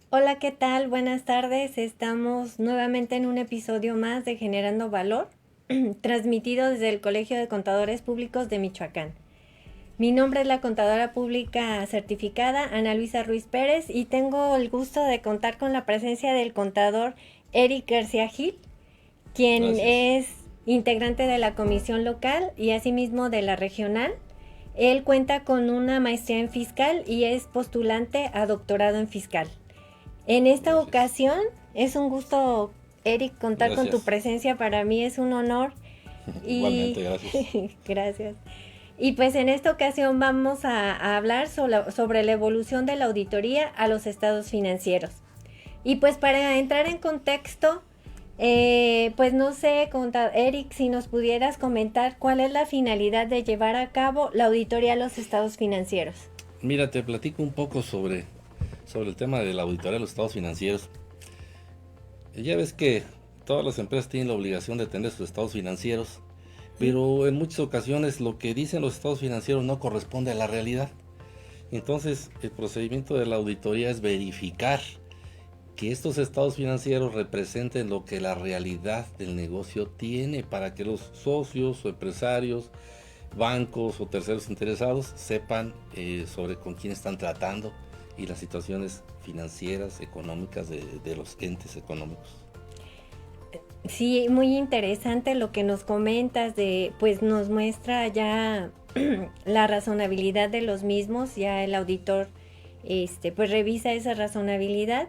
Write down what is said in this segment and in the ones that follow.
Hola, ¿qué tal? Buenas tardes. Estamos nuevamente en un episodio más de Generando Valor, transmitido desde el Colegio de Contadores Públicos de Michoacán. Mi nombre es la contadora pública certificada Ana Luisa Ruiz Pérez y tengo el gusto de contar con la presencia del contador Eric García Gil, quien Gracias. es integrante de la comisión local y asimismo de la regional. Él cuenta con una maestría en fiscal y es postulante a doctorado en fiscal. En esta Gracias. ocasión es un gusto, Eric, contar con tu Gracias. presencia. Para mí es un honor y Igualmente, gracias. gracias. Y pues en esta ocasión vamos a hablar sobre la evolución de la auditoría a los estados financieros. Y pues para entrar en contexto, pues no sé, Eric, si nos pudieras comentar cuál es la finalidad de llevar a cabo la auditoría a los estados financieros. Mira, te platico un poco sobre el tema de la auditoría de los estados financieros. Ya ves que todas las empresas tienen la obligación de tener sus estados financieros, pero en muchas ocasiones lo que dicen los estados financieros no corresponde a la realidad. Entonces, el procedimiento de la auditoría es verificar que estos estados financieros representen lo que la realidad del negocio tiene para que los socios o empresarios, bancos o terceros interesados sepan sobre con quién están tratando y las situaciones financieras, económicas de los entes económicos. Sí, muy interesante lo que nos comentas pues nos muestra ya la razonabilidad de los mismos, ya el auditor, pues revisa esa razonabilidad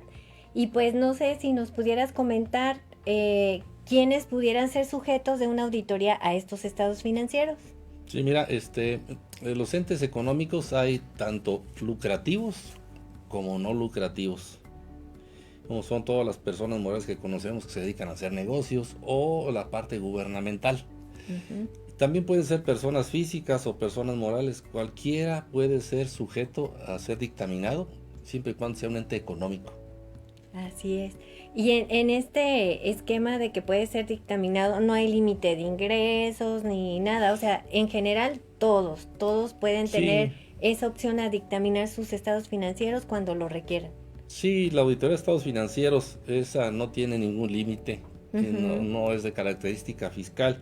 y pues no sé si nos pudieras comentar quiénes pudieran ser sujetos de una auditoría a estos estados financieros. Sí, mira, los entes económicos hay tanto lucrativos como no lucrativos, como son todas las personas morales que conocemos que se dedican a hacer negocios o la parte gubernamental. Ujú. También pueden ser personas físicas o personas morales, cualquiera puede ser sujeto a ser dictaminado siempre y cuando sea un ente económico. Así es. Y en este esquema de que puede ser dictaminado, no hay límite de ingresos ni nada. O sea, en general, todos pueden tener Sí, esa opción a dictaminar sus estados financieros cuando lo requieran. sí, la auditoría de estados financieros, esa no tiene ningún límite, no, Ujú. no es de característica fiscal.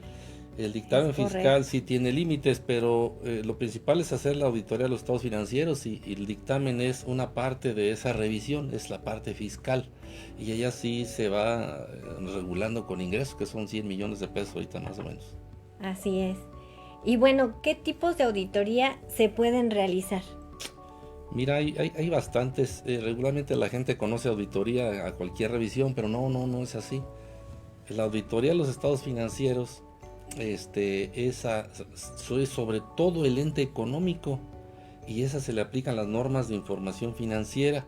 El Es dictamen fiscal correcto. sí tiene límites, pero lo principal es hacer la auditoría de los estados financieros y el dictamen es una parte de esa revisión, es la parte fiscal. Y ella sí se va regulando con ingresos, que son 100 millones de pesos ahorita más o menos. Así es. Y bueno, ¿qué tipos de auditoría se pueden realizar? Mira, hay bastantes. Regularmente la gente conoce auditoría a cualquier revisión, pero no es así. La auditoría de los estados financieros, esa es sobre todo el ente económico y esa se le aplican las normas de información financiera.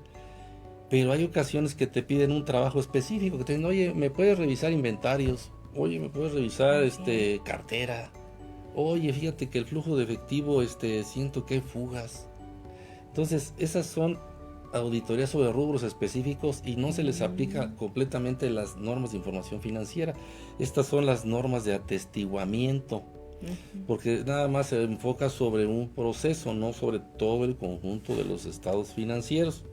Pero hay ocasiones que te piden un trabajo específico, que te dicen, oye, ¿me puedes revisar inventarios? Oye, ¿me puedes revisar Así es. cartera? Oye, fíjate que el flujo de efectivo, siento que hay fugas. Entonces, esas son auditorías sobre rubros específicos y no se les aplica Mm, completamente las normas de información financiera. Estas son las normas de atestiguamiento, ujú. porque nada más se enfoca sobre un proceso, no sobre todo el conjunto de los estados financieros.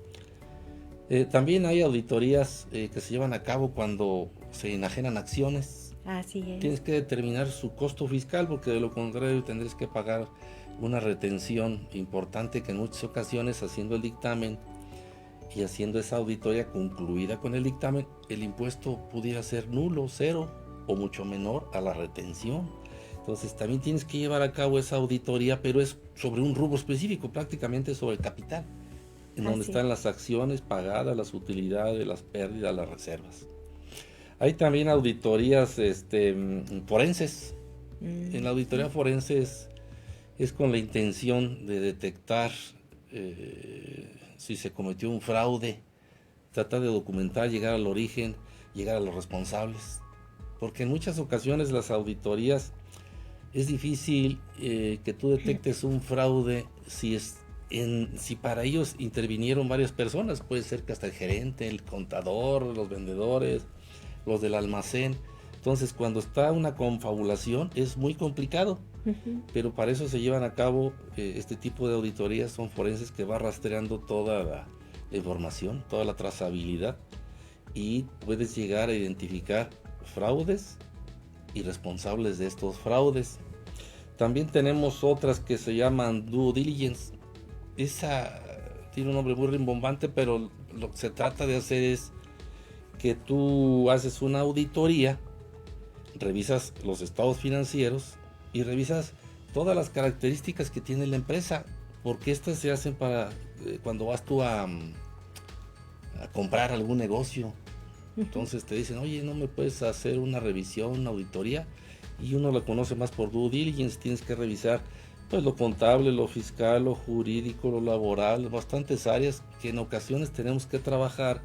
También hay auditorías que se llevan a cabo cuando se enajenan acciones. Así es. Tienes que determinar su costo fiscal porque de lo contrario tendrías que pagar una retención importante que en muchas ocasiones haciendo el dictamen y haciendo esa auditoría concluida con el dictamen, el impuesto pudiera ser nulo, cero o mucho menor a la retención. Entonces también tienes que llevar a cabo esa auditoría, pero es sobre un rubro específico, prácticamente sobre el capital, en donde Así es. están las acciones pagadas, las utilidades, las pérdidas, las reservas. Hay también auditorías forenses. En la auditoría Ujú. forense es con la intención de detectar si se cometió un fraude, tratar de documentar, llegar al origen, llegar a los responsables. Porque en muchas ocasiones las auditorías es difícil que tú detectes un fraude si para ellos intervinieron varias personas. Puede ser que hasta el gerente, el contador, los vendedores, los del almacén. Entonces, cuando está una confabulación es muy complicado, Ujú. pero para eso se llevan a cabo este tipo de auditorías, son forenses que va rastreando toda información, toda la trazabilidad, y puedes llegar a identificar fraudes y responsables de estos fraudes. También tenemos otras que se llaman due diligence. Esa tiene un nombre muy rimbombante, pero lo que se trata de hacer es que tú haces una auditoría, revisas los estados financieros y revisas todas las características que tiene la empresa, porque estas se hacen para cuando vas tú a comprar algún negocio. Entonces te dicen, oye, ¿no me puedes hacer una revisión, una auditoría? Y uno lo conoce más por due diligence. Tienes que revisar pues lo contable, lo fiscal, lo jurídico, lo laboral, bastantes áreas que en ocasiones tenemos que trabajar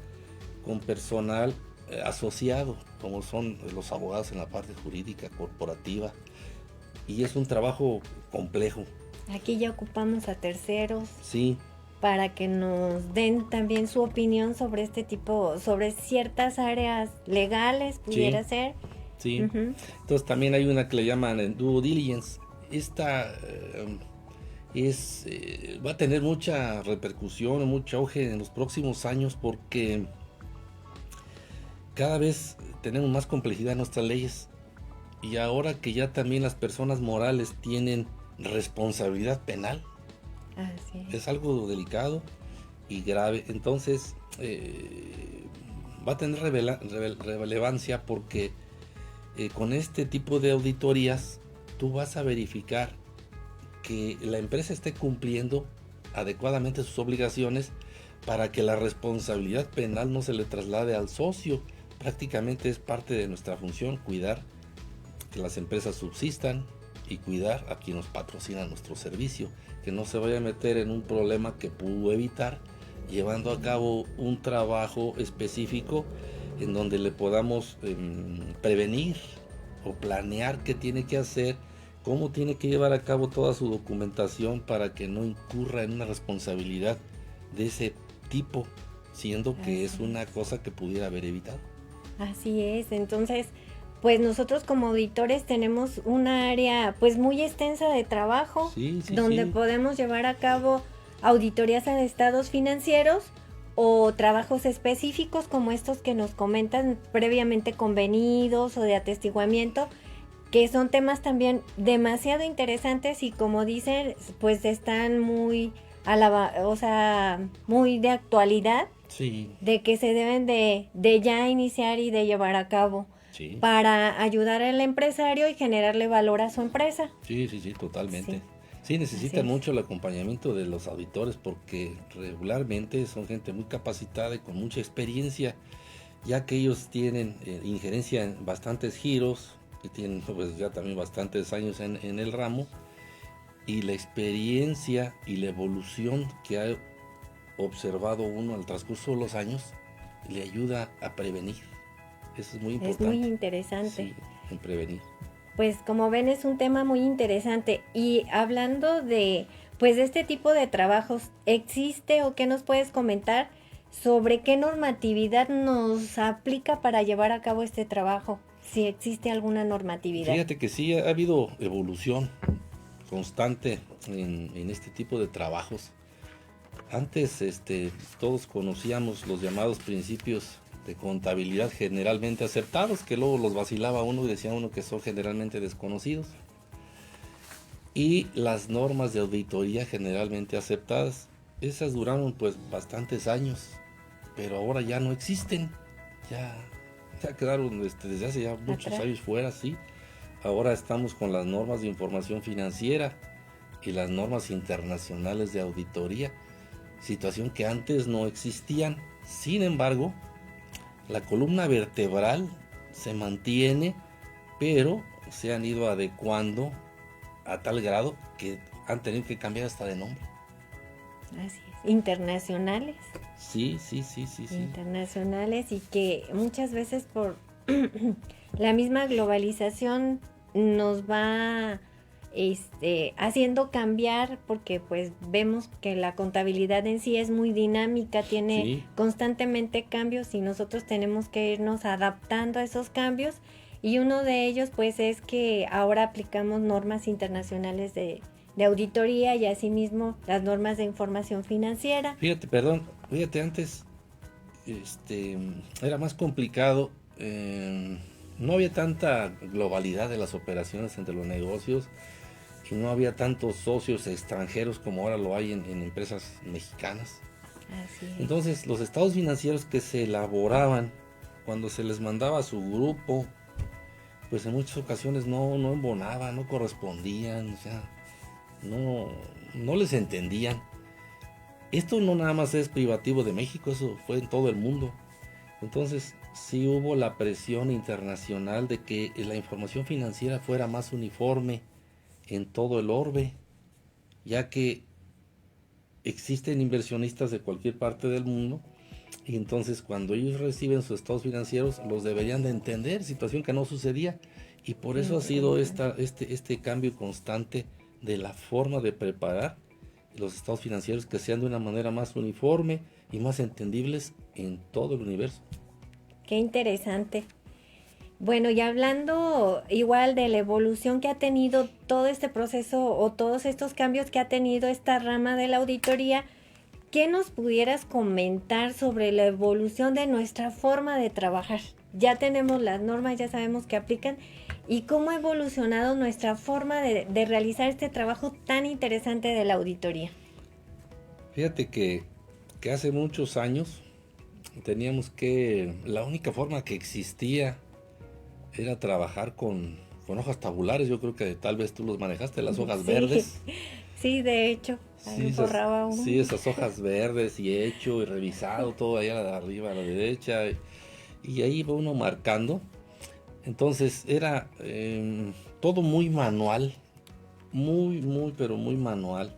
con personal asociado, como son los abogados en la parte jurídica, corporativa, y es un trabajo complejo. Aquí ya ocupamos a terceros. Sí. Para que nos den también su opinión sobre este tipo, sobre ciertas áreas legales, pudiera ser. Sí. Entonces también hay una que le llaman due diligence. Esta va a tener mucha repercusión, mucho auge en los próximos años, porque cada vez tenemos más complejidad en nuestras leyes, y ahora que ya también las personas morales tienen responsabilidad penal, es algo delicado y grave. Entonces va a tener relevancia, porque con este tipo de auditorías tú vas a verificar que la empresa esté cumpliendo adecuadamente sus obligaciones, para que la responsabilidad penal no se le traslade al socio. Prácticamente es parte de nuestra función cuidar que las empresas subsistan y cuidar a quien nos patrocina nuestro servicio, que no se vaya a meter en un problema que pudo evitar llevando a cabo un trabajo específico en donde le podamos prevenir o planear qué tiene que hacer, cómo tiene que llevar a cabo toda su documentación para que no incurra en una responsabilidad de ese tipo, siendo que es una cosa que pudiera haber evitado. Así es. Entonces, pues nosotros como auditores tenemos una área pues muy extensa de trabajo, donde podemos llevar a cabo auditorías a estados financieros o trabajos específicos como estos que nos comentan previamente convenidos o de atestiguamiento, que son temas también demasiado interesantes y, como dicen, pues están muy muy de actualidad, de que se deben de ya iniciar y de llevar a cabo. Para ayudar al empresario y generarle valor a su empresa. Sí, totalmente. Sí, necesitan mucho el acompañamiento de los auditores, porque regularmente son gente muy capacitada y con mucha experiencia, ya que ellos tienen injerencia en bastantes giros y tienen pues ya también bastantes años en el ramo, y la experiencia y la evolución que ha observado uno al transcurso de los años le ayuda a prevenir. Eso es muy importante. Es muy interesante. Sí, en prevenir. Pues como ven, es un tema muy interesante. Y hablando de este tipo de trabajos, ¿existe o qué nos puedes comentar sobre qué normatividad nos aplica para llevar a cabo este trabajo? Si existe alguna normatividad. Fíjate que sí, ha habido evolución constante en este tipo de trabajos. Antes todos conocíamos los llamados principios de contabilidad generalmente aceptados, que luego los vacilaba uno y decía uno que son generalmente desconocidos, y las normas de auditoría generalmente aceptadas. Esas duraron pues bastantes años, pero ahora ya no existen, ya quedaron desde hace ya muchos años fuera. Sí, ahora estamos con las normas de información financiera y las normas internacionales de auditoría, situación que antes no existían. Sin embargo, la columna vertebral se mantiene, pero se han ido adecuando a tal grado que han tenido que cambiar hasta de nombre. Así es. Internacionales. Sí. Internacionales, y que muchas veces por la misma globalización nos va haciendo cambiar, porque pues vemos que la contabilidad en sí es muy dinámica, tiene constantemente cambios, y nosotros tenemos que irnos adaptando a esos cambios, y uno de ellos pues es que ahora aplicamos normas internacionales de de auditoría y asimismo las normas de información financiera. Fíjate, antes era más complicado, no había tanta globalidad de las operaciones entre los negocios y no había tantos socios extranjeros como ahora lo hay en empresas mexicanas. Así es. Entonces, los estados financieros que se elaboraban cuando se les mandaba a su grupo, pues en muchas ocasiones no embonaban, no correspondían, o sea, no les entendían. Esto no nada más es privativo de México, eso fue en todo el mundo. Entonces, sí hubo la presión internacional de que la información financiera fuera más uniforme en todo el orbe, ya que existen inversionistas de cualquier parte del mundo y entonces cuando ellos reciben sus estados financieros los deberían de entender, situación que no sucedía, y por eso ha sido este cambio constante de la forma de preparar los estados financieros, que sean de una manera más uniforme y más entendibles en todo el universo. Qué interesante. Bueno, y hablando igual de la evolución que ha tenido todo este proceso o todos estos cambios que ha tenido esta rama de la auditoría, ¿qué nos pudieras comentar sobre la evolución de nuestra forma de trabajar? Ya tenemos las normas, ya sabemos que aplican, y cómo ha evolucionado nuestra forma de realizar este trabajo tan interesante de la auditoría. Fíjate que hace muchos años la única forma que existía era trabajar con hojas tabulares. Yo creo que tal vez tú los manejaste, las hojas verdes. Sí, de hecho, ahí borraba uno. Sí, esas hojas verdes y hecho y revisado todo allá de arriba a la derecha, y ahí va uno marcando. Entonces era todo muy manual, pero muy manual.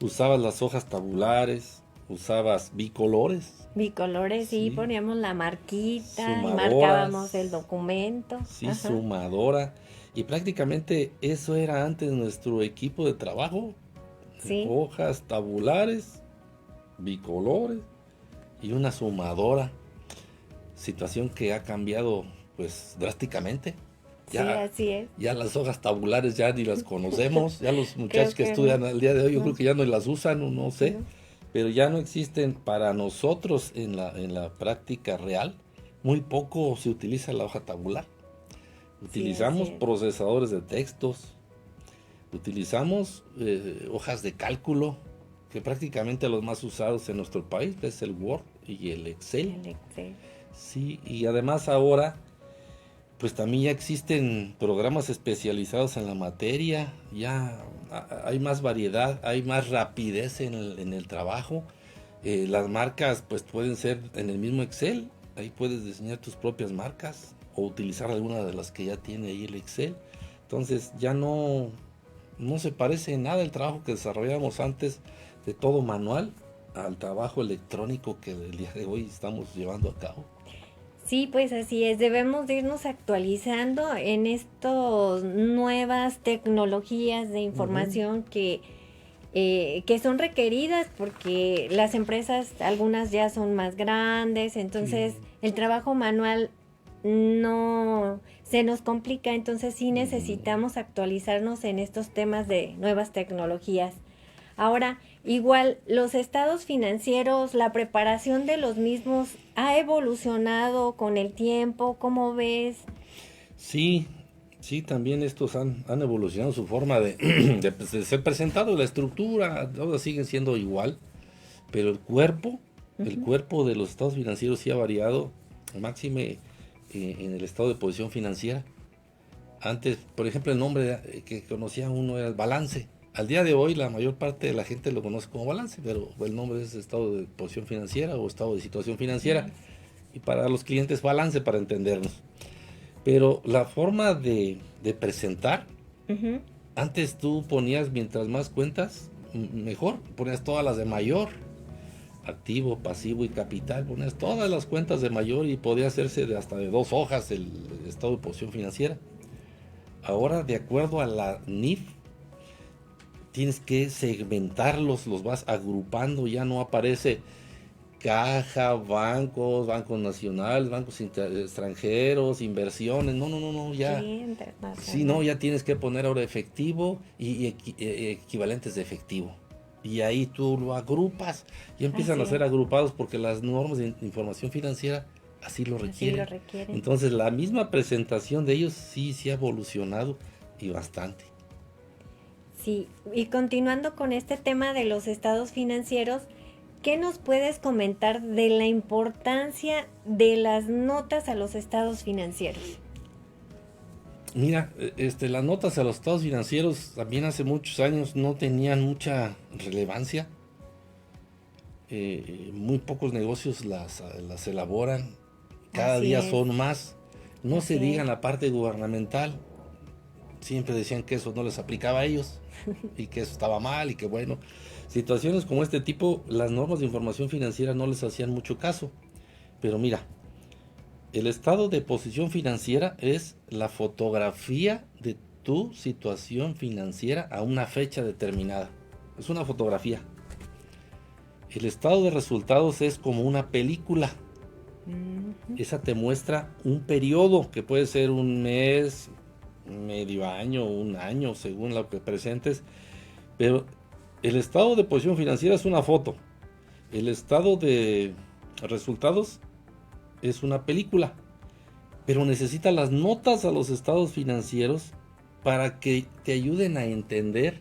Usabas las hojas tabulares, usabas bicolores. Bicolores, sí, poníamos la marquita y Sumadoras, marcábamos el documento. Sí, Ajá. sumadora. Y prácticamente eso era antes nuestro equipo de trabajo. Sí. Hojas tabulares, bicolores y una sumadora. Situación que ha cambiado pues drásticamente. Ya, sí, así es. Ya las hojas tabulares ya ni las conocemos. Ya los muchachos que estudian al día de hoy, yo creo que ya no las usan, o no sé. Pero ya no existen para nosotros en la práctica real. Muy poco se utiliza la hoja tabular. Utilizamos procesadores de textos, utilizamos hojas de cálculo, que prácticamente los más usados en nuestro país es el Word y el Excel. Sí, y además ahora pues también ya existen programas especializados en la materia, ya hay más variedad, hay más rapidez en el trabajo. Las marcas pues pueden ser en el mismo Excel, ahí puedes diseñar tus propias marcas o utilizar alguna de las que ya tiene ahí el Excel. Entonces ya no se parece en nada el trabajo que desarrollábamos antes, de todo manual, al trabajo electrónico que el día de hoy estamos llevando a cabo. Sí, pues así es, debemos de irnos actualizando en estas nuevas tecnologías de información que son requeridas porque las empresas, algunas ya son más grandes, entonces el trabajo manual no se nos complica, entonces sí necesitamos actualizarnos en estos temas de nuevas tecnologías. Ahora, igual, los estados financieros, la preparación de los mismos ha evolucionado con el tiempo, ¿cómo ves? Sí, también estos han evolucionado su forma de ser presentado, la estructura, todas siguen siendo igual, pero el cuerpo de los estados financieros sí ha variado, máxime en el estado de posición financiera. Antes, por ejemplo, el nombre que conocía uno era el balance. Al día de hoy la mayor parte de la gente lo conoce como balance, pero el nombre es estado de posición financiera o estado de situación financiera. Y para los clientes balance, para entendernos. Pero la forma de presentar, antes tú ponías, mientras más cuentas, mejor. Ponías todas las de mayor, activo, pasivo y capital. Ponías todas las cuentas de mayor y podía hacerse hasta de 2 hojas el estado de posición financiera. Ahora, de acuerdo a la NIF, tienes que segmentarlos, los vas agrupando, ya no aparece caja, bancos, bancos nacionales, bancos extranjeros, inversiones. No, ya. Sí, internacional. Sí, no, ya tienes que poner ahora efectivo y equivalentes de efectivo. Y ahí tú lo agrupas y empiezan Así a ser es. agrupados porque las normas de información financiera así lo Así requieren. lo requieren. Entonces la misma presentación de ellos sí ha evolucionado y bastante. Sí, y continuando con este tema de los estados financieros, ¿qué nos puedes comentar de la importancia de las notas a los estados financieros? Mira, las notas a los estados financieros también hace muchos años no tenían mucha relevancia. Muy pocos negocios las elaboran, cada Así día es, son más. No se así diga es. en la parte gubernamental, siempre decían que eso no les aplicaba a ellos y que eso estaba mal y que bueno, situaciones como este tipo, las normas de información financiera no les hacían mucho caso. Pero mira, el estado de posición financiera es la fotografía de tu situación financiera a una fecha determinada. Es una fotografía. El estado de resultados es como una película. Ujú. Esa te muestra un periodo que puede ser un mes, medio año, un año, según lo que presentes. Pero el estado de posición financiera es una foto. El estado de resultados es una película. Pero necesita las notas a los estados financieros para que te ayuden a entender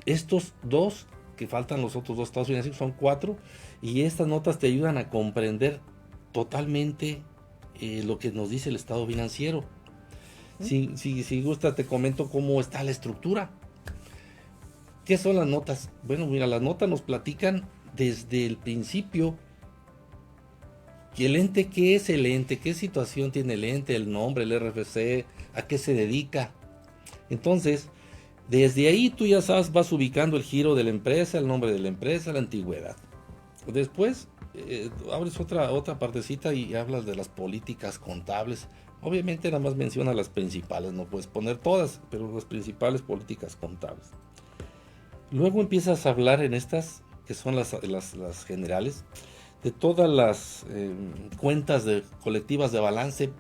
estos dos, que faltan los otros dos estados financieros, son 4, y estas notas te ayudan a comprender totalmente lo que nos dice el estado financiero. Si gusta, te comento cómo está la estructura. ¿Qué son las notas? Bueno, mira, las notas nos platican desde el principio que el ente, ¿qué es el ente? ¿Qué situación tiene el ente? El nombre, el RFC, ¿a qué se dedica? Entonces, desde ahí tú ya sabes, vas ubicando el giro de la empresa, el nombre de la empresa, la antigüedad. Después, abres otra partecita y hablas de las políticas contables. Obviamente nada más menciona las principales, no puedes poner todas, pero las principales políticas contables. Luego empiezas a hablar en estas, que son las generales, de todas las cuentas colectivas de balance.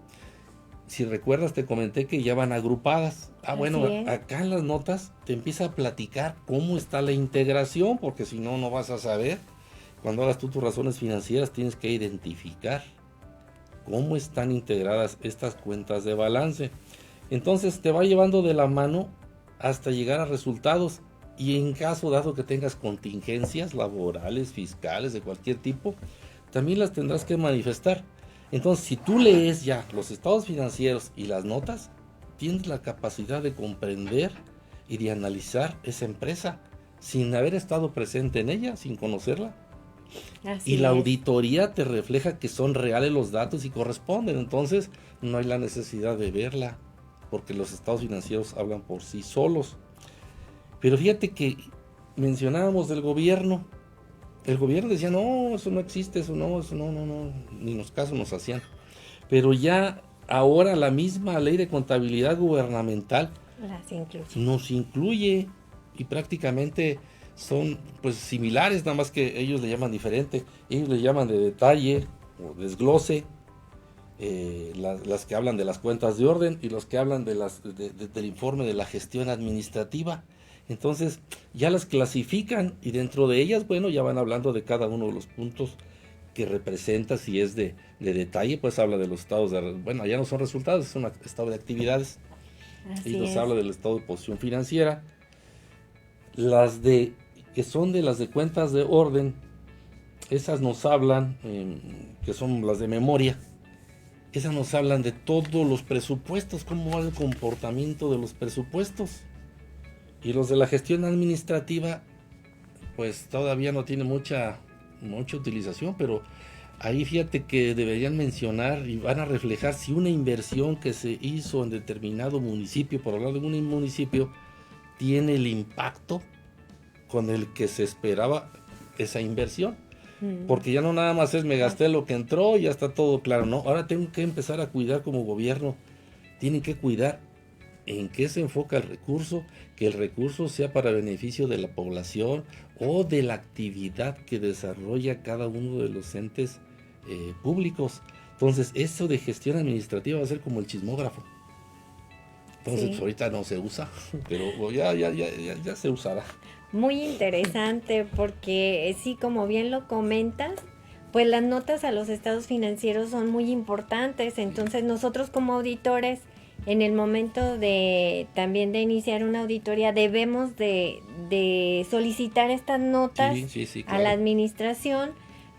Si recuerdas, te comenté que ya van agrupadas. Bueno, Así es. acá en las notas te empieza a platicar cómo está la integración, porque si no, no vas a saber. Cuando hagas tú tus razones financieras, tienes que identificar cómo están integradas estas cuentas de balance. Entonces te va llevando de la mano hasta llegar a resultados. Y en caso dado que tengas contingencias laborales, fiscales, de cualquier tipo, también las tendrás que manifestar. Entonces, si tú lees ya los estados financieros y las notas, tienes la capacidad de comprender y de analizar esa empresa sin haber estado presente en ella, sin conocerla. Así Y la es. auditoría te refleja que son reales los datos y corresponden. Entonces, no hay la necesidad de verla, porque los estados financieros hablan por sí solos. Pero fíjate que mencionábamos del gobierno. El gobierno decía, no, eso no existe, eso no, ni los casos nos hacían. Pero ya ahora la misma ley de contabilidad gubernamental Las incluye. nos incluye y prácticamente son pues similares, nada más que ellos le llaman diferente. Ellos le llaman de detalle o desglose, las que hablan de las cuentas de orden y los que hablan del informe de la gestión administrativa. Entonces ya las clasifican y dentro de ellas, bueno, ya van hablando de cada uno de los puntos que representa. Si es de detalle, pues habla de los estados bueno, ya no son resultados, es un estado de actividades. Y Así nos es. habla del estado de posición financiera. Que son de las de cuentas de orden, esas nos hablan, que son las de memoria. Esas nos hablan de todos los presupuestos, cómo va el comportamiento de los presupuestos. Y los de la gestión administrativa, pues todavía no tiene mucha utilización, pero ahí fíjate que deberían mencionar y van a reflejar si una inversión que se hizo en determinado municipio, por hablar de un municipio, tiene el impacto con el que se esperaba esa inversión. Porque ya no nada más es me gasté lo que entró y ya está todo claro, no, ahora tengo que empezar a cuidar como gobierno, tienen que cuidar en qué se enfoca el recurso, que el recurso sea para beneficio de la población o de la actividad que desarrolla cada uno de los entes públicos. Entonces, eso de gestión administrativa va a ser como el chismógrafo. Entonces, pues Sí. ahorita no se usa, pero ya se usará. Muy interesante porque sí, como bien lo comentas, pues las notas a los estados financieros son muy importantes. Entonces nosotros como auditores, en el momento de también de iniciar una auditoría, debemos de solicitar estas notas Sí, a la claro. administración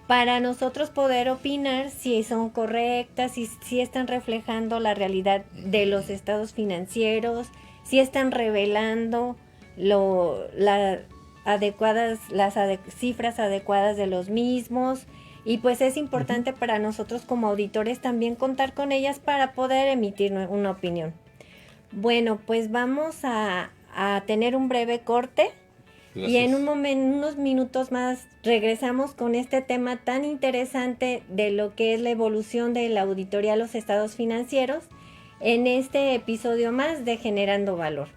para nosotros poder opinar si son correctas, si están reflejando la realidad de los estados financieros, si están revelando las cifras adecuadas de los mismos. Y pues es Ujú. importante para nosotros como auditores también contar con ellas para poder emitir una opinión. Bueno, pues vamos a tener un breve corte y en Gracias. unos minutos más regresamos con este tema tan interesante de lo que es la evolución de la auditoría a los estados financieros en este episodio más de Generando Valor.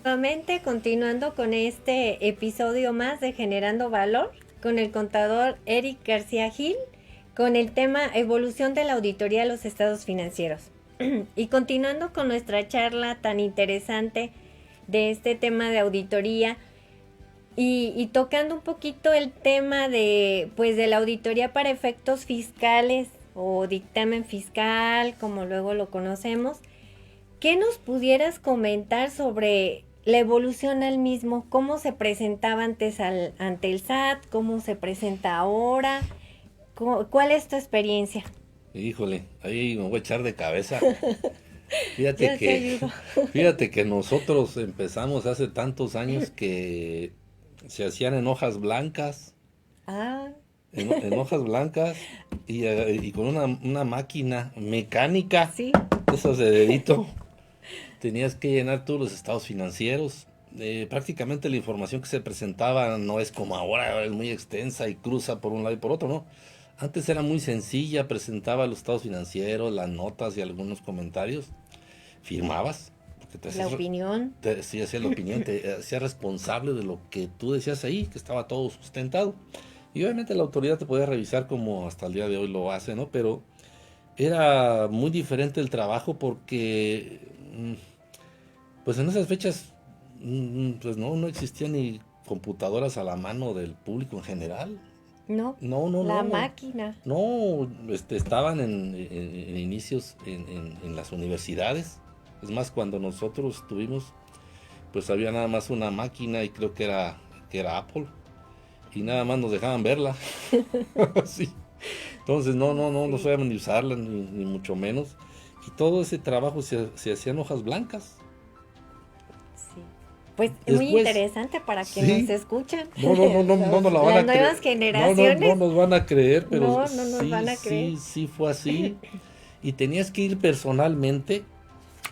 Nuevamente, continuando con este episodio más de Generando Valor, con el contador Eric García Gil, con el tema Evolución de la Auditoría de los Estados Financieros. Y continuando con nuestra charla tan interesante de este tema de auditoría y tocando un poquito el tema de la auditoría para efectos fiscales o dictamen fiscal, como luego lo conocemos. ¿Qué nos pudieras comentar sobre la evolución al mismo? ¿Cómo se presentaba antes ante el SAT? ¿Cómo se presenta ahora? ¿Cuál es tu experiencia? Híjole, ahí me voy a echar de cabeza. Fíjate Yo te que, ayudo. fíjate que nosotros empezamos hace tantos años que se hacían en hojas blancas, Ah, en hojas blancas y con una máquina mecánica, sí, esas de dedito, tenías que llenar todos los estados financieros. Prácticamente la información que se presentaba no es como ahora, es muy extensa y cruza por un lado y por otro, ¿no? Antes era muy sencilla, presentaba los estados financieros, las notas y algunos comentarios, firmabas, porque la opinión. sí, hacía la opinión, te hacía responsable de lo que tú decías ahí, que estaba todo sustentado. Y obviamente la autoridad te podía revisar como hasta el día de hoy lo hace, ¿no? Pero era muy diferente el trabajo porque pues en esas fechas, pues no existían ni computadoras a la mano del público en general. No, No, no, la no. máquina. No, estaban en inicios en las universidades. Es más, cuando nosotros estuvimos, pues había nada más una máquina y creo que era Apple. Y nada más nos dejaban verla. Sí. Entonces no Sí, sabíamos ni usarla, ni mucho menos. Y todo ese trabajo se hacía en hojas blancas. sí. Pues muy Después, interesante para quienes nos sí, escuchan, no nos la van las a creer. nuevas No generaciones. nos van a creer, pero No, no nos sí, van a creer. sí fue así. Y tenías que ir personalmente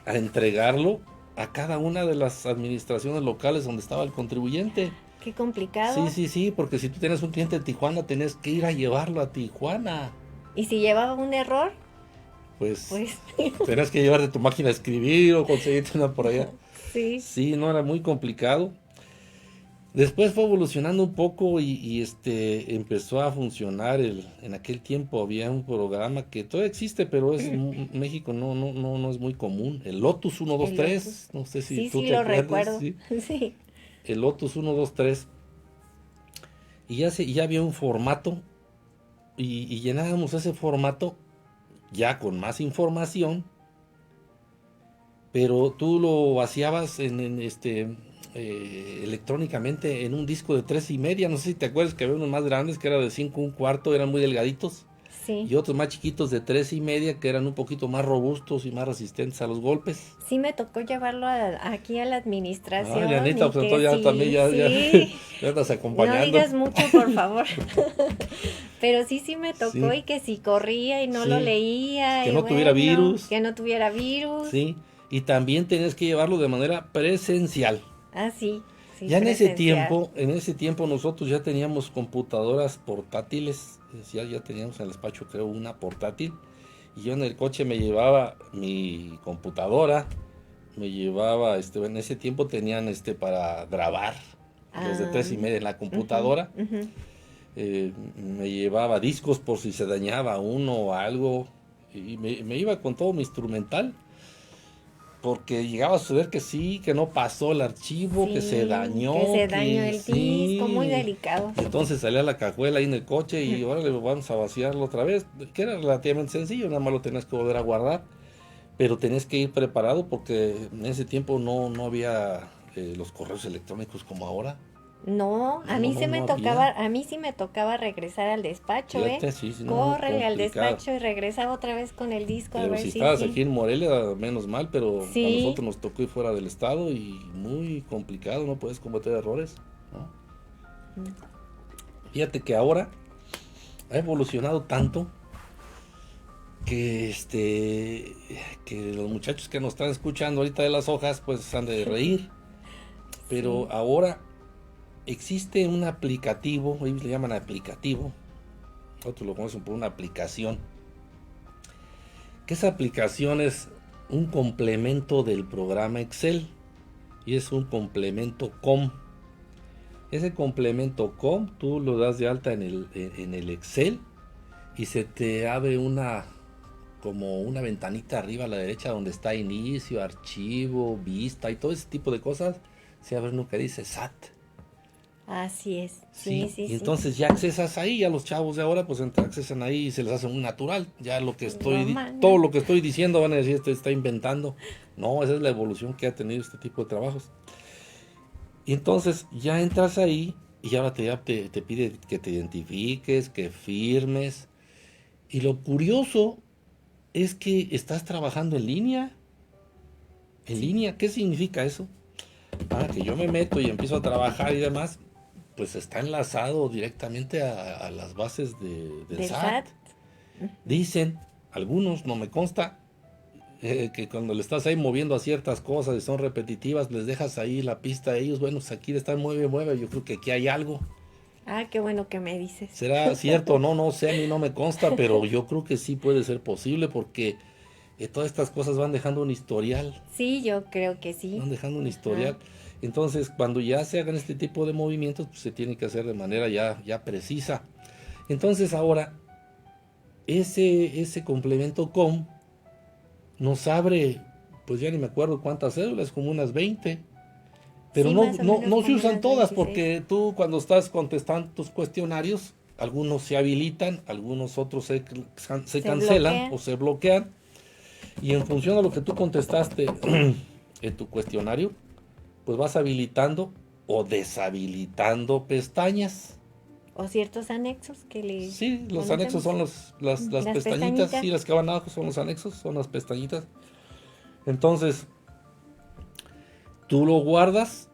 a entregarlo a cada una de las administraciones locales donde estaba el contribuyente. Qué Sí, complicado. sí, porque si tú tienes un cliente en Tijuana, tenías que ir a llevarlo a Tijuana. Y si llevaba un error, Pues pues tenías que llevarte tu máquina a escribir o conseguirte una por allá. sí. Sí, no era muy complicado. Después fue evolucionando un poco empezó a funcionar en aquel tiempo había un programa que todavía existe, pero en México no es muy común. El Lotus El Lotus. 123, no sé si Sí, tú sí, te lo acuerdas, recuerdo. sí. Sí. El Lotus 123 y ya había un formato y llenábamos ese formato ya con más información, pero tú lo vaciabas electrónicamente en un disco de 3,5. No sé si te acuerdas que había unos más grandes que era de 5 1/4, eran muy delgaditos, Sí. y otros más chiquitos de 3,5 que eran un poquito más robustos y más resistentes a los golpes. Sí me tocó llevarlo aquí a la Ay, administración Anita, y pues que entonces ya también sí, ya sí. ya andas No acompañando. digas mucho, por favor. Pero sí, sí me tocó Sí, y que si corría y no lo sí, leía que y no tuviera bueno, virus, que no tuviera virus. sí, y también tenías que llevarlo de manera presencial. Ah, sí, sí, Ya presencial. en ese tiempo nosotros ya teníamos computadoras portátiles, ya teníamos en el despacho creo una portátil, y yo en el coche me llevaba mi computadora, me llevaba, en ese tiempo tenían para grabar, los de Ah, 3,5 en la ujú, computadora, ujú. me llevaba discos por si se dañaba uno o algo, y me iba con todo mi instrumental, porque llegaba a suceder que sí, que no pasó el archivo, que se Sí, que dañó, se dañó que el disco, muy sí. delicado. Y entonces salía la cajuela ahí en el coche y ahora le vamos a vaciarlo otra vez, que era relativamente sencillo, nada más lo tenías que volver a guardar, pero tenías que ir preparado porque en ese tiempo no había los correos electrónicos como ahora. No, No había. a mí sí me tocaba regresar al despacho, ¿eh? Fíjate, sí, sí, no, Córrele al complicado. despacho y regresaba otra vez con el disco a Pero ver si si estabas sí. aquí en Morelia, menos mal, pero a Sí, nosotros nos tocó ir fuera del estado y muy complicado, no puedes cometer errores, ¿no? Fíjate que ahora ha evolucionado tanto que que los muchachos que nos están escuchando ahorita de las hojas pues han de reír, pero sí. ahora existe un aplicativo, ellos le llaman aplicativo, otros lo conocen por una aplicación, que esa aplicación es un complemento del programa Excel y es un complemento COM. Ese complemento COM tú lo das de alta en el Excel y se te abre como una ventanita arriba a la derecha donde está inicio, archivo, vista y todo ese tipo de cosas. Se abre uno que dice SAT. Así es. Sí, Sí, sí, y sí. entonces ya accesas ahí, ya los chavos de ahora pues accesan ahí y se les hace muy natural. Ya todo Normal. lo que estoy diciendo van a decir, este está inventando. No, esa es la evolución que ha tenido este tipo de trabajos. Y entonces ya entras ahí y ahora te pide que te identifiques, que firmes. Y lo curioso es que estás trabajando en línea. ¿En Sí. línea? ¿Qué significa eso? Que yo me meto y empiezo a trabajar y demás, pues está enlazado directamente a las bases del Del SAT. SAT. Dicen, algunos, no me consta, que cuando le estás ahí moviendo a ciertas cosas y son repetitivas, les dejas ahí la pista a ellos, bueno, pues aquí le están mueve, mueve, yo creo que aquí hay algo. Ah, qué bueno que me dices. ¿Será cierto o no? No sé, a mí no me consta, pero yo creo que sí puede ser posible porque todas estas cosas van dejando un historial. Sí, yo creo que sí. Van dejando un Ajá. historial. Entonces, cuando ya se hagan este tipo de movimientos, pues se tiene que hacer de manera ya precisa. Entonces, ahora, ese complemento COM nos abre pues ya ni me acuerdo cuántas cédulas, como unas 20. Pero Sí, no, más o no, menos no se como usan unas todas 26. porque tú cuando estás contestando tus cuestionarios, algunos se habilitan, algunos otros se Se cancelan bloquea. o se bloquean. Y en función de lo que tú contestaste en tu cuestionario, pues vas habilitando o deshabilitando pestañas. O ciertos anexos que le Sí, los anexos conocemos. son las Las pestañitas, pestañitas. sí, las que van abajo son los anexos, son las pestañitas. Entonces, tú lo guardas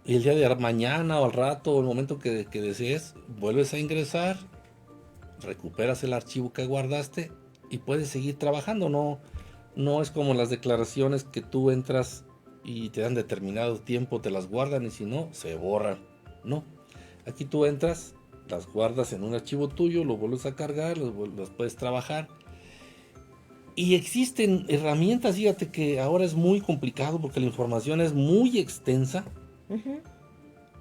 y el día de mañana o al rato o el momento que desees, vuelves a ingresar, recuperas el archivo que guardaste y puedes seguir trabajando. No, no es como las declaraciones que tú entras y te dan determinado tiempo, te las guardan y si no, se borran. No, aquí tú entras, las guardas en un archivo tuyo, lo vuelves a cargar, las puedes trabajar. Y existen herramientas, fíjate que ahora es muy complicado porque la información es muy extensa. Ujú.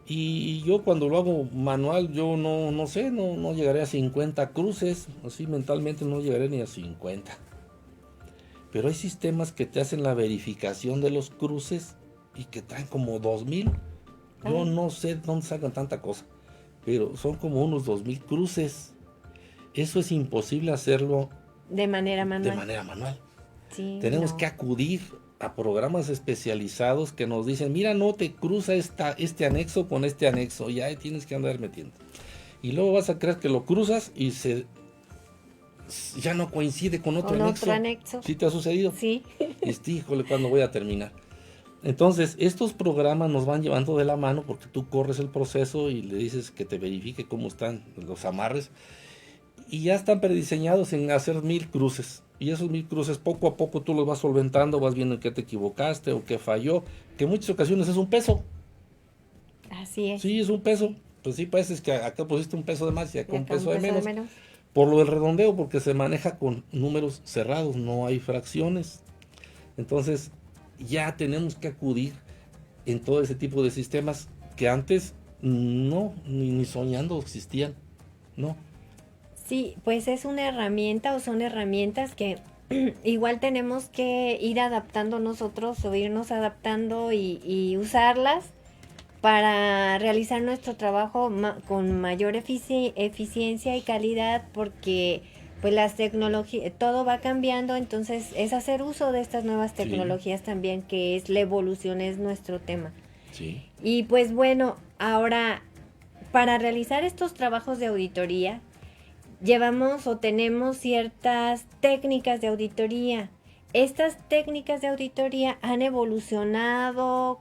Y yo cuando lo hago manual, yo no sé, no llegaré a 50 cruces, así mentalmente no llegaré ni a 50. Pero hay sistemas que te hacen la verificación de los cruces y que traen como 2000. Yo Ah, no sé dónde sacan tanta cosa, pero son como unos 2000 cruces. Eso es imposible hacerlo de manera de manual. manera manual. Sí, Tenemos que no. acudir a programas especializados que nos dicen, mira, no te cruza este anexo con este anexo, y ahí tienes que andar metiendo. Y luego vas a creer que lo cruzas y ya no coincide con otro Con otro anexo. anexo. ¿Sí te ha sucedido? Sí. Y híjole, ¿cuándo voy a terminar? Entonces, estos programas nos van llevando de la mano porque tú corres el proceso y le dices que te verifique cómo están los amarres y ya están prediseñados en hacer 1000 cruces. Y esos 1000 cruces poco a poco tú los vas solventando, vas viendo en qué te equivocaste o qué falló, que en muchas ocasiones es un peso. Así es. Sí, es un peso. Pues sí, pues es que acá pusiste un peso de más y acá Y un acá un peso de peso de menos. menos. Por lo del redondeo, porque se maneja con números cerrados, no hay fracciones. Entonces, ya tenemos que acudir en todo ese tipo de sistemas que antes no, ni soñando existían. No. Sí, pues es una herramienta o son herramientas que igual tenemos que ir adaptando nosotros o irnos adaptando y usarlas para realizar nuestro trabajo con mayor eficiencia y calidad porque pues las tecnologías, todo va cambiando, entonces es hacer uso de estas nuevas Sí, tecnologías también, que es la evolución, es nuestro tema. sí. Y pues bueno, ahora para realizar estos trabajos de auditoría, llevamos o tenemos ciertas técnicas de auditoría. ¿Estas técnicas de auditoría han evolucionado?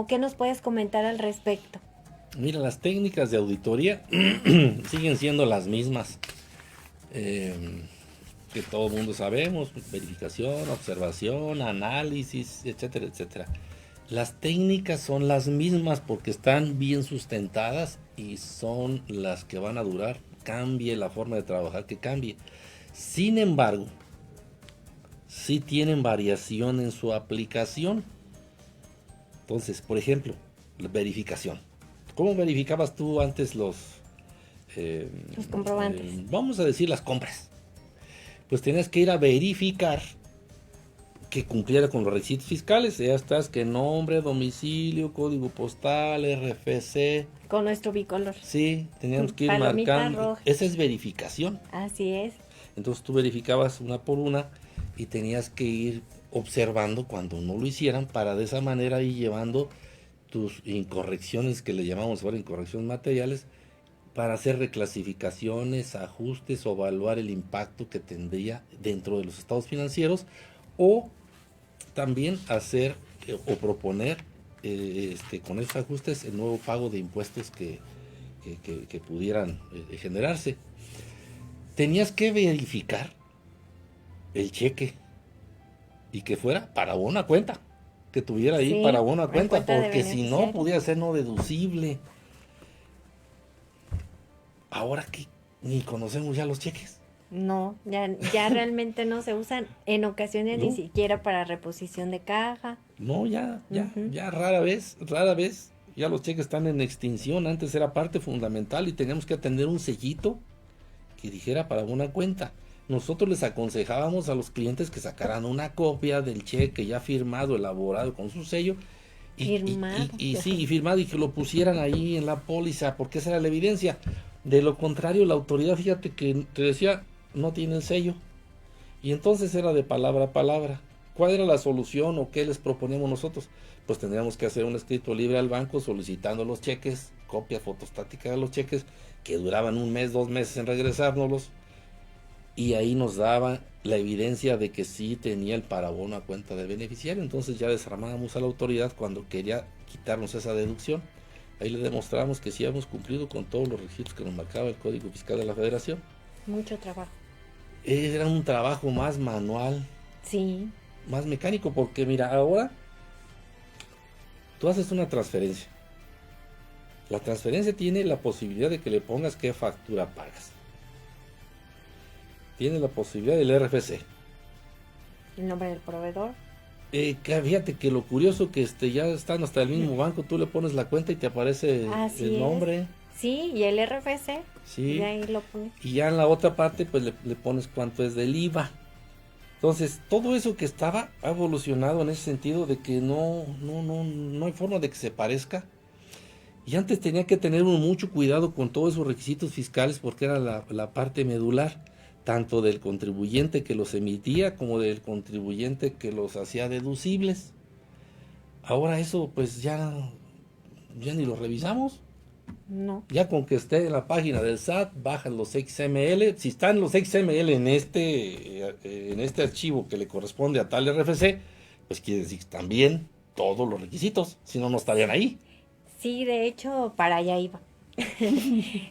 ¿Qué nos puedes comentar al respecto? Mira, las técnicas de auditoría siguen siendo las mismas eh, que todo el mundo sabemos, verificación, observación, análisis, etcétera, etcétera. Las técnicas son las mismas porque están bien sustentadas y son las que van a durar, cambie la forma de trabajar que cambie. Sin embargo, sí tienen variación en su aplicación. Entonces, por ejemplo, la verificación. ¿Cómo verificabas tú antes eh, Los comprobantes. vamos a decir, las compras? Pues tenías que ir a verificar que cumpliera con los requisitos fiscales. Ya estás, que nombre, domicilio, código postal, RFC. Con nuestro bicolor. Sí, teníamos que ir Palomita marcando. roja. Esa es verificación. Así es. Entonces tú verificabas una por una y tenías que ir observando cuando no lo hicieran para de esa manera ir llevando tus incorrecciones, que le llamamos ahora incorrecciones materiales, para hacer reclasificaciones, ajustes o evaluar el impacto que tendría dentro de los estados financieros, o también hacer o proponer con esos ajustes el nuevo pago de impuestos que pudieran generarse. Tenías que verificar el cheque y que fuera para una cuenta, que tuviera ahí Sí, para una en cuenta, cuenta de porque si no beneficiario. pudiera ser no deducible. Ahora que ni conocemos ya los cheques, No, ya realmente no se usan en ocasiones ni ¿no? siquiera para reposición de caja. No, Ujú. ya rara vez, ya los cheques están en extinción. Antes era parte fundamental y teníamos que atender un sellito que dijera para una cuenta. nosotros les aconsejábamos a los clientes que sacaran una copia del cheque ya firmado, elaborado con su sello, Firmado. y firmado, y que lo pusieran ahí en la póliza, porque esa era la evidencia. De lo contrario, la autoridad, fíjate que te decía, no tiene el sello. Y entonces era de palabra a palabra. ¿Cuál era la solución o qué les proponemos nosotros? Pues tendríamos que hacer un escrito libre al banco solicitando los cheques, copia fotostática de los cheques, que duraban 1 mes, 2 meses en regresárnoslos, y ahí nos daba la evidencia de que sí tenía el parabono a cuenta del beneficiario. Entonces ya desarmábamos a la autoridad cuando quería quitarnos esa deducción. Ahí le demostramos que sí habíamos cumplido con todos los requisitos que nos marcaba el Código Fiscal de la Federación. Mucho trabajo. Era un trabajo más manual, Sí. más mecánico, porque mira, ahora tú haces una transferencia. La transferencia tiene la posibilidad de que le pongas qué factura pagas. Tiene la posibilidad del RFC. El nombre del proveedor. Fíjate que lo curioso que ya están hasta el mismo banco, tú le pones la cuenta y te aparece Así el nombre. es. Sí, y el RFC. Sí. Y ahí lo pones. Y ya en la otra parte pues le pones cuánto es del IVA. Entonces, todo eso que estaba ha evolucionado en ese sentido de que no hay forma de que se parezca. Y antes tenía que tener uno mucho cuidado con todos esos requisitos fiscales porque era la parte medular, tanto del contribuyente que los emitía como del contribuyente que los hacía deducibles. Ahora eso pues ya ni lo revisamos. No. Ya con que esté en la página del SAT, bajan los XML. Si están los XML en este archivo que le corresponde a tal RFC, pues quiere decir también todos los requisitos, si no, no estarían ahí. Sí, de hecho, para allá iba.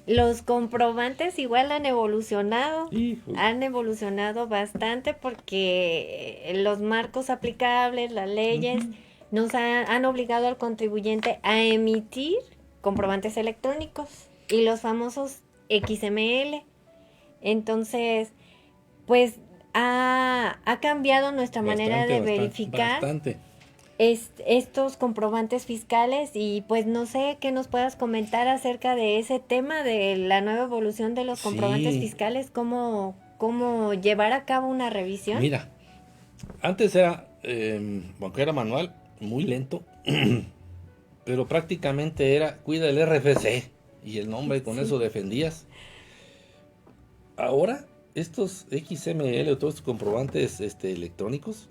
Los comprobantes igual han evolucionado. Híjole. Han evolucionado bastante porque los marcos aplicables, las leyes, nos han obligado al contribuyente a emitir comprobantes electrónicos y los famosos XML. Entonces, pues ha cambiado nuestra manera de verificar Bastante. estos comprobantes fiscales y pues no sé qué nos puedas comentar acerca de ese tema de la nueva evolución de los comprobantes fiscales, cómo llevar a cabo una revisión. Mira, antes era, aunque era manual, muy lento, pero prácticamente era, cuida el RFC y el nombre, y con eso defendías. Ahora, estos XML o todos estos comprobantes electrónicos,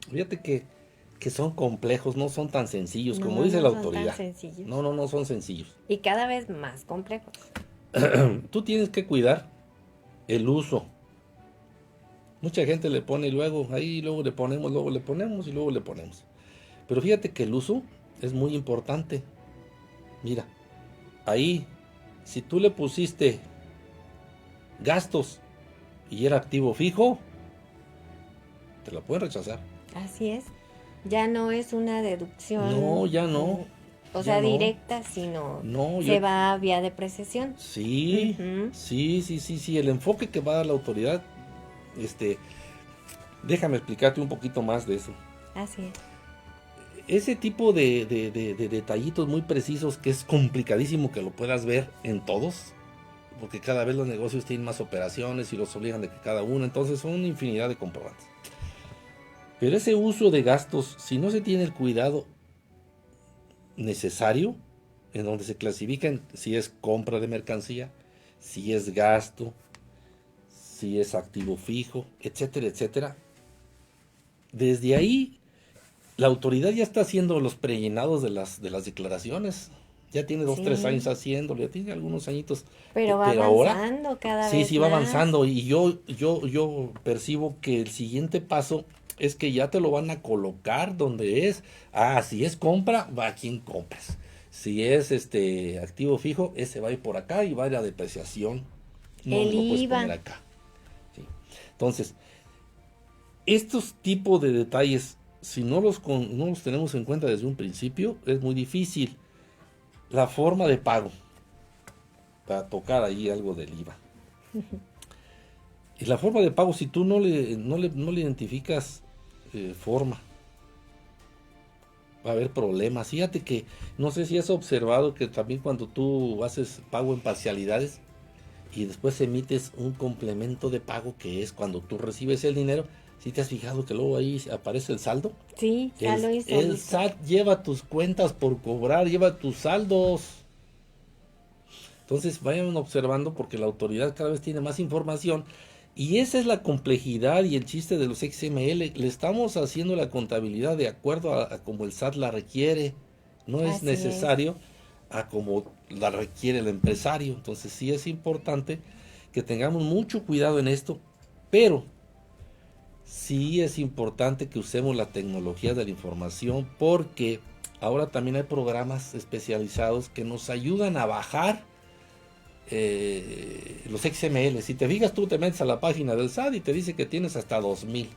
fíjate que son complejos, no son tan sencillos como dice la autoridad. No son sencillos. Y cada vez más complejos. Tú tienes que cuidar el uso. Mucha gente le pone y luego le ponemos y luego le ponemos. Pero fíjate que el uso es muy importante. Mira, ahí, si tú le pusiste gastos y era activo fijo, te lo pueden rechazar. Así es. Ya no es una deducción. No, ya no. O sea, directa, sino se va a vía depreciación. Sí, sí. El enfoque que va a dar la autoridad, déjame explicarte un poquito más de eso. Así es. Ese tipo de detallitos muy precisos que es complicadísimo que lo puedas ver en todos, porque cada vez los negocios tienen más operaciones y los obligan de que cada uno, entonces son una infinidad de comprobantes. Pero ese uso de gastos, si no se tiene el cuidado necesario, en donde se clasifican si es compra de mercancía, si es gasto, si es activo fijo, etcétera, etcétera, desde ahí la autoridad ya está haciendo los prellenados de las declaraciones. Ya tiene 2-3 años haciéndolo, ya tiene algunos añitos. Pero va avanzando ahora, cada vez sí, va avanzando. Y yo percibo que el siguiente paso es que ya te lo van a colocar donde es. Si es compra, va a quien compras. Si es activo fijo, ese va a ir por acá y va a ir a depreciación. No el lo puedes IVA. poner acá. Sí. Entonces, estos tipos de detalles, si no los tenemos en cuenta desde un principio, es muy difícil. La forma de pago, para tocar ahí algo del IVA. Y la forma de pago, si tú no le identificas forma, va a haber problemas. Fíjate que, no sé si has observado que también cuando tú haces pago en parcialidades, y después emites un complemento de pago, que es cuando tú recibes el dinero. ¿Sí te has fijado que luego ahí aparece el saldo? Sí, saldo y El SAT lleva tus cuentas por cobrar, lleva tus saldos. Entonces vayan observando, porque la autoridad cada vez tiene más información, y esa es la complejidad y el chiste de los XML. Le estamos haciendo la contabilidad de acuerdo a como el SAT la requiere, no es necesario a como la requiere el empresario. Entonces sí es importante que tengamos mucho cuidado en esto, pero sí es importante que usemos la tecnología de la información, porque ahora también hay programas especializados que nos ayudan a bajar los XML. Si te fijas, tú te metes a la página del SAT y te dice que tienes hasta 2000.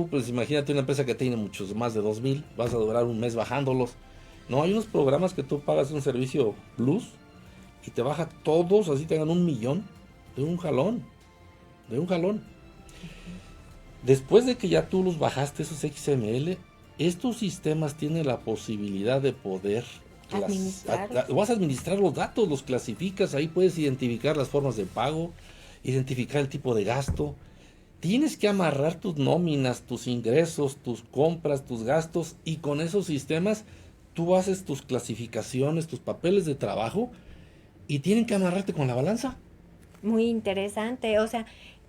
Pues imagínate una empresa que tiene muchos más de 2000, vas a durar un mes bajándolos. No, hay unos programas que tú pagas un servicio Plus y te baja todos, así tengan 1,000,000 de un jalón. Después de que ya tú los bajaste, esos XML, estos sistemas tienen la posibilidad de poder vas a administrar los datos, los clasificas, ahí puedes identificar las formas de pago, identificar el tipo de gasto. Tienes que amarrar tus nóminas, tus ingresos, tus compras, tus gastos, y con esos sistemas tú haces tus clasificaciones, tus papeles de trabajo, y tienen que amarrarte con la balanza. Muy interesante, o sea,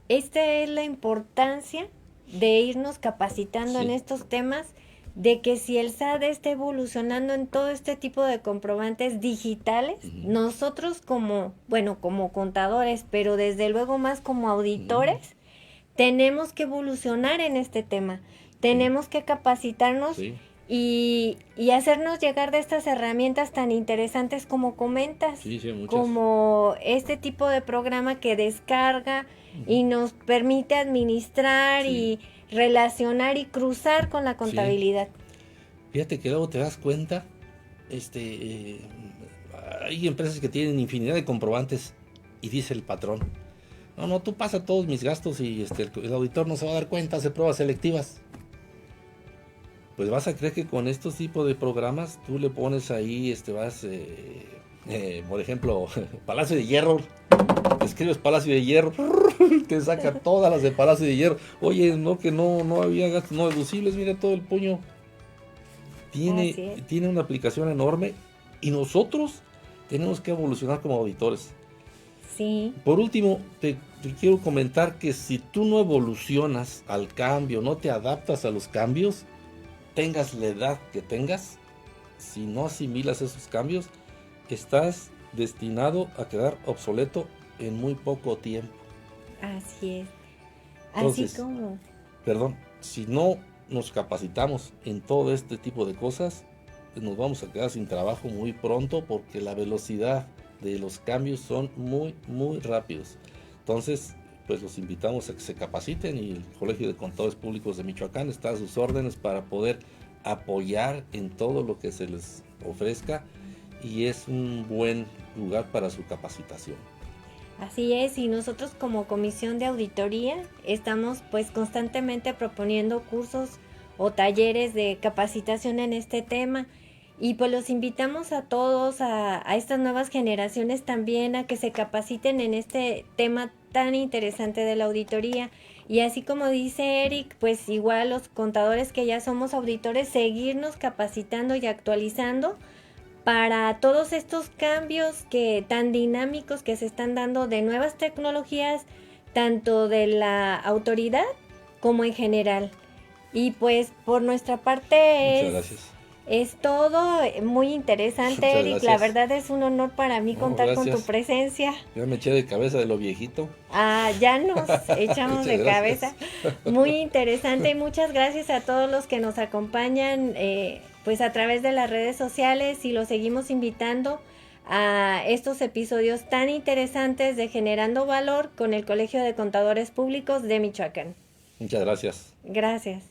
esta es la importancia de irnos capacitando en estos temas, de que si el SAT está evolucionando en todo este tipo de comprobantes digitales, nosotros como contadores, pero desde luego más como auditores, tenemos que evolucionar en este tema, tenemos que capacitarnos y hacernos llegar de estas herramientas tan interesantes como comentas, como este tipo de programa que descarga y nos permite administrar y relacionar y cruzar con la contabilidad. Fíjate que luego te das cuenta, hay empresas que tienen infinidad de comprobantes y dice el patrón: no, tú pasa todos mis gastos y el auditor no se va a dar cuenta, hace pruebas selectivas. Pues vas a creer que con estos tipos de programas tú le pones ahí, por ejemplo, Palacio de Hierro, escribes Palacio de Hierro, te saca todas las de Palacio de Hierro. Oye, que no había gastos no deducibles, mira todo el puño. Tiene una aplicación enorme, y nosotros tenemos que evolucionar como auditores. Sí. Por último, te quiero comentar que si tú no evolucionas al cambio, no te adaptas a los cambios, tengas la edad que tengas, si no asimilas esos cambios, estás destinado a quedar obsoleto en muy poco tiempo. Así es. Entonces, si no nos capacitamos en todo este tipo de cosas, pues nos vamos a quedar sin trabajo muy pronto, porque la velocidad de los cambios son muy, muy rápidos. Entonces, pues los invitamos a que se capaciten, y el Colegio de Contadores Públicos de Michoacán está a sus órdenes para poder apoyar en todo lo que se les ofrezca, y es un buen lugar para su capacitación. Así es, y nosotros como Comisión de Auditoría estamos pues constantemente proponiendo cursos o talleres de capacitación en este tema, y pues los invitamos a todos, a estas nuevas generaciones también, a que se capaciten en este tema tan interesante de la auditoría. Y así como dice Eric, pues igual los contadores que ya somos auditores, seguirnos capacitando y actualizando para todos estos cambios tan dinámicos que se están dando, de nuevas tecnologías, tanto de la autoridad como en general. Y pues por nuestra parte es todo muy interesante, Eric. Gracias. La verdad es un honor para mí contar con tu presencia. Ya me eché de cabeza de lo viejito. Ya nos echamos de cabeza. Muy interesante, y muchas gracias a todos los que nos acompañan pues a través de las redes sociales, y los seguimos invitando a estos episodios tan interesantes de Generando Valor con el Colegio de Contadores Públicos de Michoacán. Muchas gracias. Gracias.